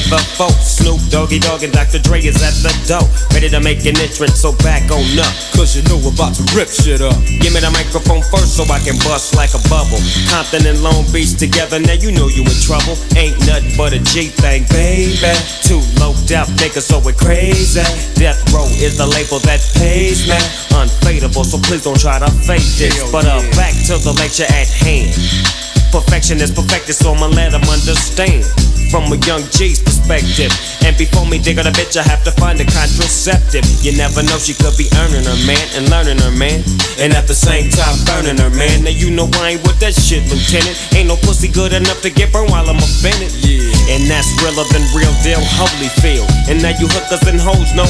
the folk. Snoop Doggy Dogg and Dr. Dre is at the door, ready to make an entrance, so back on up. Cause you know we're about to rip shit up. Give me the microphone first so I can bust like a bubble. Compton and Long Beach together, now you know you in trouble. Ain't nothing but a G thing, baby. Too low death niggas, so we're crazy. Death Row is the label that pays me. Unfadable, so please don't try to fake this. But back to the lecture at hand. Perfection is perfected, so I'ma let them understand from a young G's perspective. And before me dig on a bitch, I have to find a contraceptive. You never know, she could be earning her man and learning her man, and at the same time burning her man. Now you know I ain't with that shit, Lieutenant. Ain't no pussy good enough to get burned while I'm offended. And that's realer than real deal Holyfield. And now you hookers and hoes know